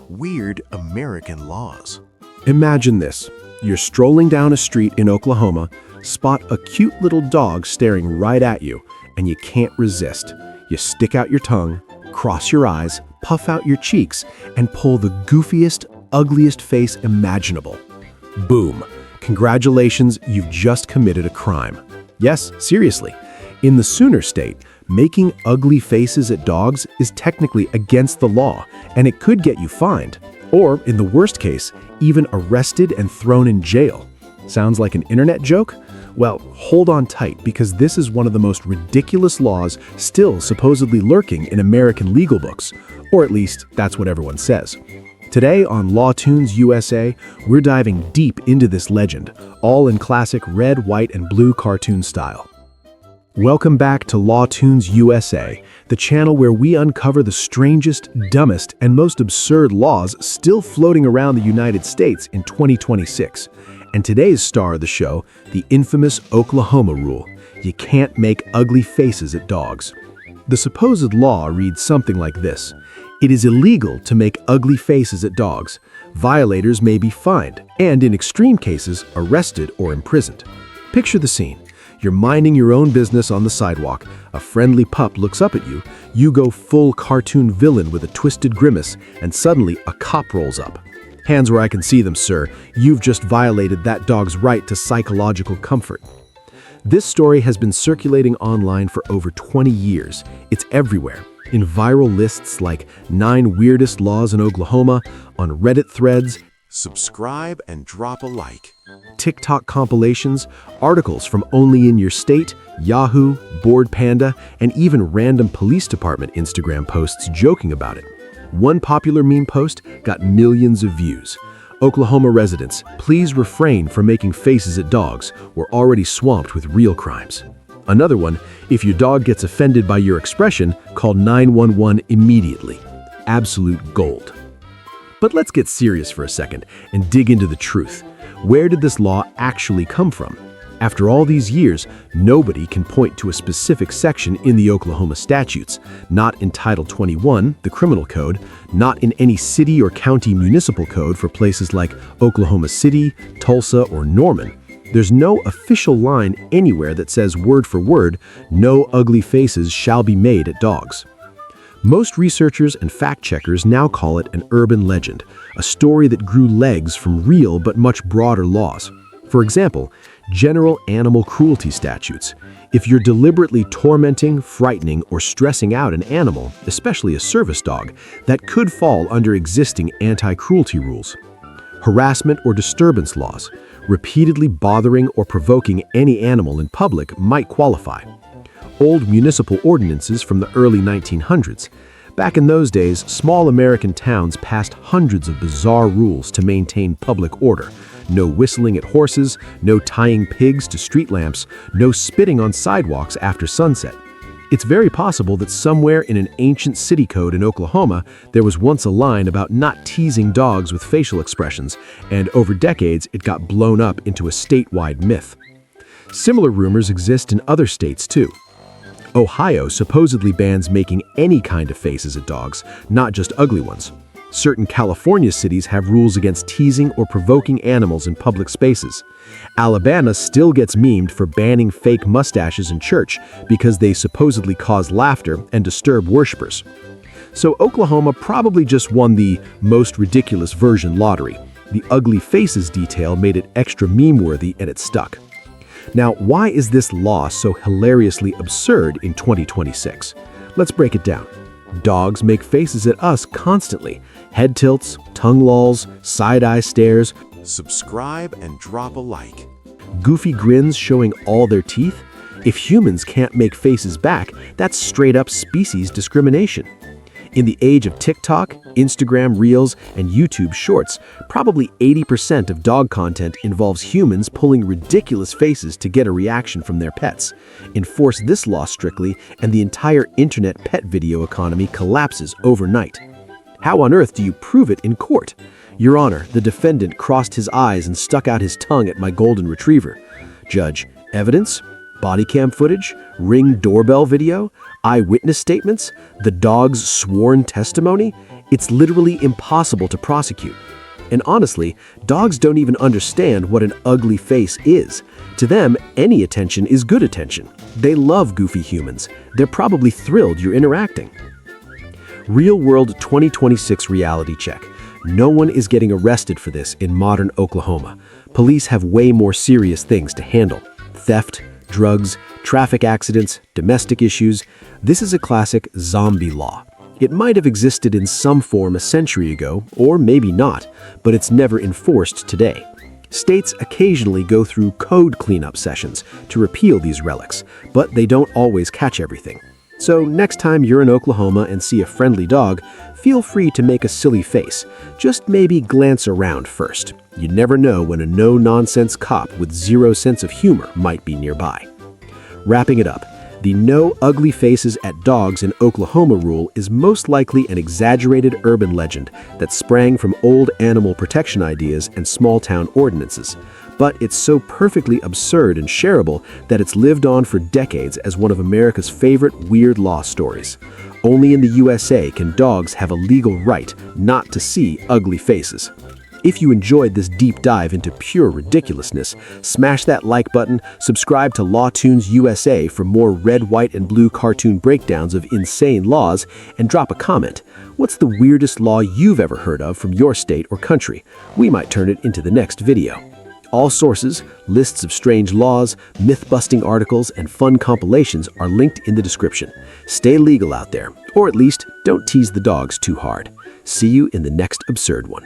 Weird American laws. Imagine this. You're strolling down a street in Oklahoma, spot a cute little dog staring right at you, and you can't resist. You stick out your tongue, cross your eyes, puff out your cheeks, and pull the goofiest, ugliest face imaginable. Boom. Congratulations, you've just committed a crime. Yes, seriously. In the Sooner State, making ugly faces at dogs is technically against the law, and it could get you fined. Or, in the worst case, even arrested and thrown in jail. Sounds like an internet joke? Well, hold on tight, because this is one of the most ridiculous laws still supposedly lurking in American legal books. Or at least, that's what everyone says. Today on Law Toons USA, we're diving deep into this legend, all in classic red, white, and blue cartoon style. Welcome back to Law Toons USA, the channel where we uncover the strangest, dumbest, and most absurd laws still floating around the United States in 2026. And today's star of the show, the infamous Oklahoma rule. You can't make ugly faces at dogs. The supposed law reads something like this. It is illegal to make ugly faces at dogs. Violators may be fined, and in extreme cases, arrested or imprisoned. Picture the scene. You're minding your own business on the sidewalk. A friendly pup looks up at you. You go full cartoon villain with a twisted grimace, and suddenly a cop rolls up. Hands where I can see them, sir. You've just violated that dog's right to psychological comfort. This story has been circulating online for over 20 years. It's everywhere. In viral lists like 9 Weirdest Laws in Oklahoma, on Reddit threads, Subscribe and drop a like. TikTok compilations, articles from Only in Your State, Yahoo, Bored Panda, and even random police department Instagram posts joking about it. One popular meme post got millions of views. Oklahoma residents, please refrain from making faces at dogs. We're already swamped with real crimes. Another one, if your dog gets offended by your expression, call 911 immediately. Absolute gold. But let's get serious for a second and dig into the truth. Where did this law actually come from? After all these years, nobody can point to a specific section in the Oklahoma statutes, not in Title 21, the criminal code, not in any city or county municipal code for places like Oklahoma City, Tulsa, or Norman. There's no official line anywhere that says word for word, no ugly faces shall be made at dogs. Most researchers and fact-checkers now call it an urban legend, a story that grew legs from real but much broader laws. For example, general animal cruelty statutes. If you're deliberately tormenting, frightening, or stressing out an animal, especially a service dog, that could fall under existing anti-cruelty rules. Harassment or disturbance laws. Repeatedly bothering or provoking any animal in public might qualify. Old municipal ordinances from the early 1900s. Back in those days, small American towns passed hundreds of bizarre rules to maintain public order. No whistling at horses, no tying pigs to street lamps, no spitting on sidewalks after sunset. It's very possible that somewhere in an ancient city code in Oklahoma, there was once a line about not teasing dogs with facial expressions, and over decades it got blown up into a statewide myth. Similar rumors exist in other states too. Ohio supposedly bans making any kind of faces at dogs, not just ugly ones. Certain California cities have rules against teasing or provoking animals in public spaces. Alabama still gets memed for banning fake mustaches in church because they supposedly cause laughter and disturb worshipers. So Oklahoma probably just won the most ridiculous version lottery. The ugly faces detail made it extra meme-worthy and it stuck. Now, why is this law so hilariously absurd in 2026? Let's break it down. Dogs make faces at us constantly. Head tilts, tongue lolls, side-eye stares. Subscribe and drop a like. Goofy grins showing all their teeth. If humans can't make faces back, that's straight-up species discrimination. In the age of TikTok, Instagram Reels, and YouTube Shorts, probably 80% of dog content involves humans pulling ridiculous faces to get a reaction from their pets. Enforce this law strictly, and the entire internet pet video economy collapses overnight. How on earth do you prove it in court? Your Honor, the defendant crossed his eyes and stuck out his tongue at my golden retriever. Judge, evidence? Body cam footage? Ring doorbell video? eyewitness statements, the dog's sworn testimony, it's literally impossible to prosecute. And honestly, dogs don't even understand what an ugly face is. To them, any attention is good attention. They love goofy humans. They're probably thrilled you're interacting. Real-world 2026 reality check. No one is getting arrested for this in modern Oklahoma. Police have way more serious things to handle. Theft, drugs, traffic accidents, domestic issues. This is a classic zombie law. It might have existed in some form a century ago, or maybe not, but it's never enforced today. States occasionally go through code cleanup sessions to repeal these relics, but they don't always catch everything. So next time you're in Oklahoma and see a friendly dog, feel free to make a silly face. Just maybe glance around first. You never know when a no-nonsense cop with zero sense of humor might be nearby. Wrapping it up, the no ugly faces at dogs in Oklahoma rule is most likely an exaggerated urban legend that sprang from old animal protection ideas and small-town ordinances. But it's so perfectly absurd and shareable that it's lived on for decades as one of America's favorite weird law stories. Only in the USA can dogs have a legal right not to see ugly faces. If you enjoyed this deep dive into pure ridiculousness, smash that like button, subscribe to Law Toons USA for more red, white, and blue cartoon breakdowns of insane laws, and drop a comment. What's the weirdest law you've ever heard of from your state or country? We might turn it into the next video. All sources, lists of strange laws, myth-busting articles, and fun compilations are linked in the description. Stay legal out there, or at least don't tease the dogs too hard. See you in the next absurd one.